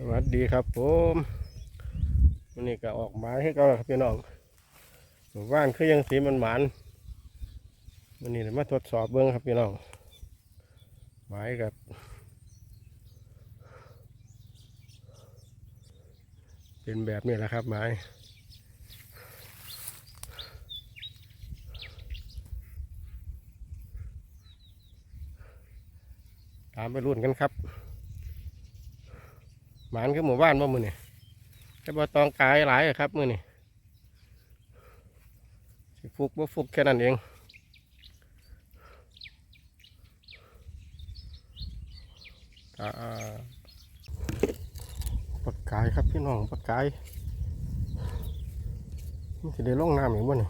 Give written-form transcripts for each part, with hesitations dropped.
สวัสดีครับผมวันนี้ก็ออกหมายให้เราครับพี่น้องว่านคือยังสีมันหมานวันนี้มาทดสอบเบิ้งครับพี่น้องหมายกับเป็นแบบนี้แหละครับหมายตามไปรุ่นกันครับหมานคือหมู่บ้านบ่มือนี่แค่บ่ตองกายหลายครับมือนี่สิฟุกบ่ฟุกแค่นั้นเองปลากายครับพี่น้องปลากายมันจะได้ลงน้ำอีกบ่นี่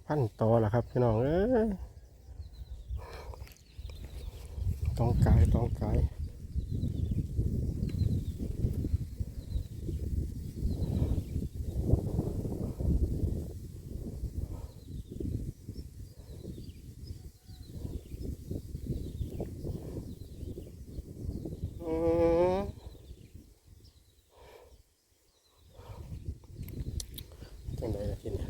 พันต่อละครับพี่น้องเอ้ยต้องกายจังไดล่ะทีนี้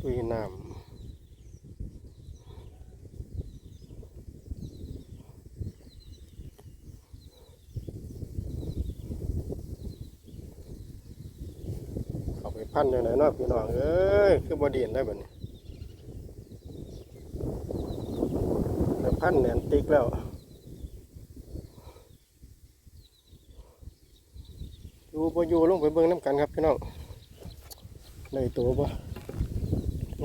ตุยน้ำเข้าไปพันอยู่ไหนเนาะพี่น้องเอ้ยคือบดีนได้แบบนี้ไปพันแหนนติ๊กแล้วอยู่บ่อยู่ลงไปเบิ่งน้ำกันครับพี่น้องเลยตัวบ่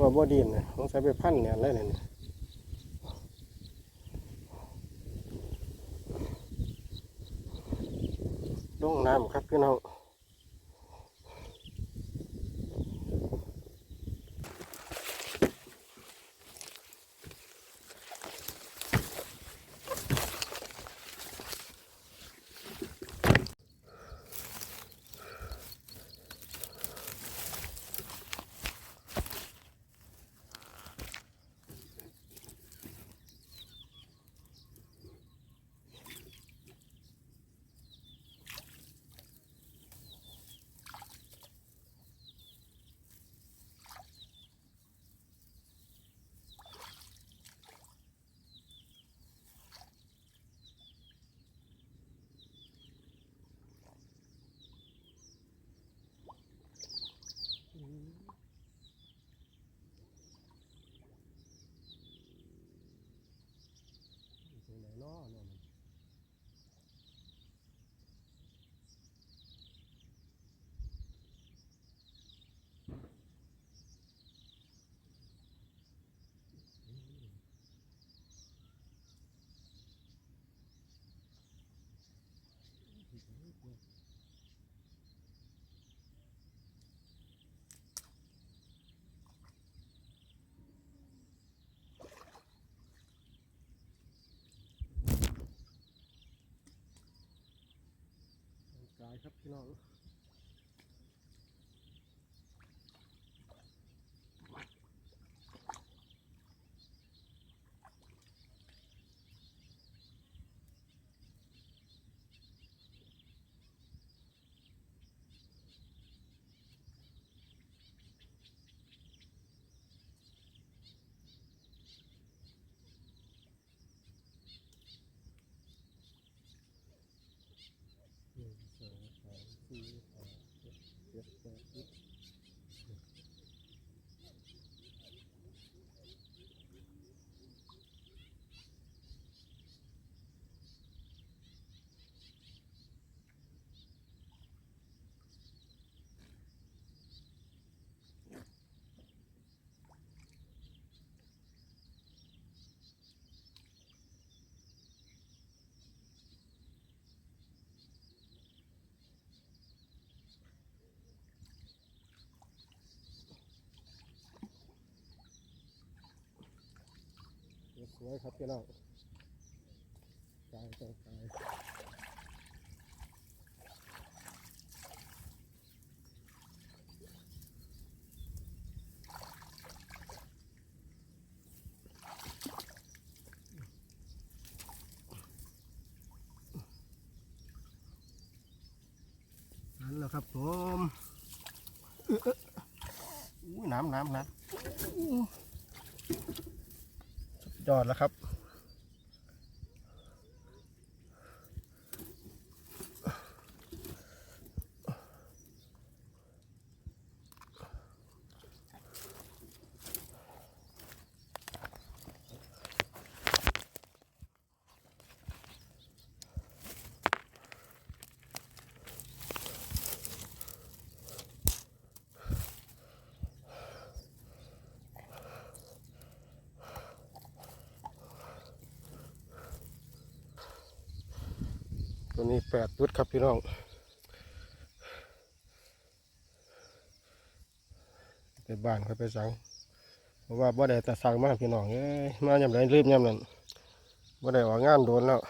ว่าบ่ดีนนะต้องใช้ไปพันแหนนเลยเนี่ยลงน้ำครับพี่น้องไหนเนาะกายครับพี่น้อง1 2 3 4 5 6 7 8 9สวยครับพี่น้องกาย อุ้ยน้ำสุดยอดแล้วครับตัวนี้8 จุดครับพี่น้องไปบ้านเขาไปสั่งเพราะว่าบ่ได้แต่สั่งมาพี่น้องมายามใดลืมยามนั้นบ่ได้ออกงานโดนแล้ว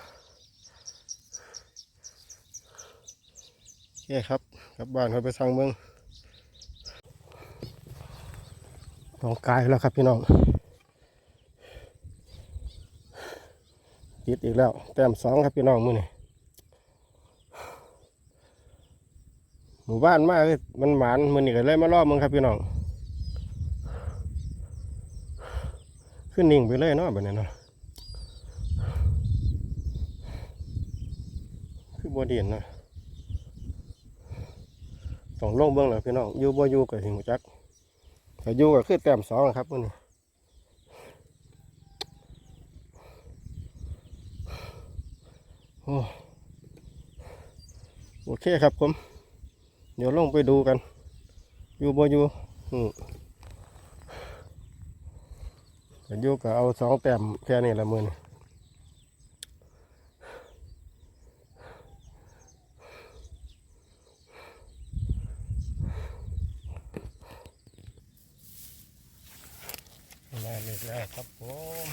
โอเคครับกลับบ้านเขาไปสั่งเมืองต้องกายแล้วครับพี่น้องติดอีกแล้วแต้ม2ครับพี่น้องมื้อนี้หมู่บ้านมากมันหมานมื้อนี้ก็เลยมารอบมึงครับพี่น้องขึ้นนิ่งไปเลยเนาะแบบนี้เนาะคือบ่เด่นนะต้องลงเบื้องหลังพี่น้องอยู่บ่อยู่ก็ถึงจักถ้าอยู่ก็คือแต้ม2ครับมื้อนี้โอเคครับผมเดี๋ยวลงไปดูกันอยู่บ่อยู่อยู่ก็เอา2 แต้มแค่นี้ละมื้อนี้ได้เลยแล้วครับผม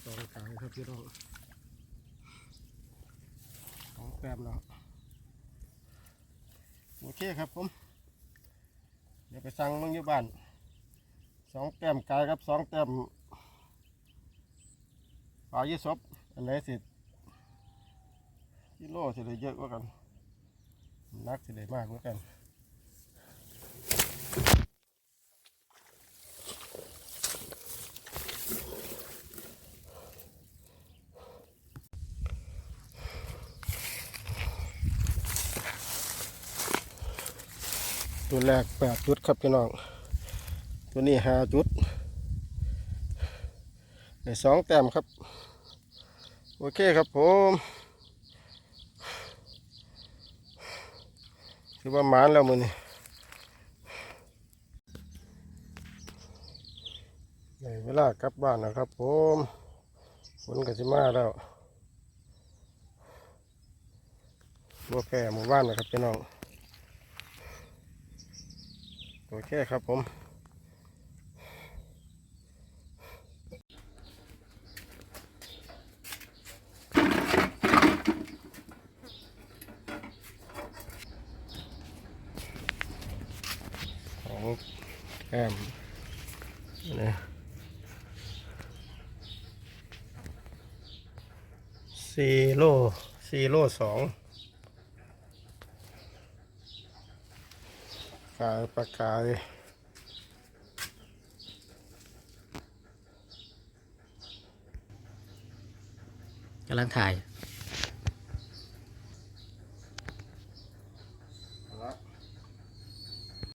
ตองกลางครับพี่น้อง2 แต้มแล้วโอเคครับผมเดี๋ยวไปสั่งมึงอยู่บ้าน2 แต้มกายครับ2 แต้มปลายี่สบอันไหนสิกิโลสิได้เยอะกว่ากันนักสิได้มากกว่ากันต ตัวแรก8 จุดครับพี่น้องตัวนี้5 จุดได้2 แต้มครับโอเคครับผมถือว่าหมานแล้วมื้อนี้ได้เวลากลับบ้านนะครับผมฝนก็สิมาแล้วบ่แพ้หมู่บ้านนะครับพี่น้องโอเคครับผมของแอมนี่4 โล 2กายปลากาย กำลังถ่าย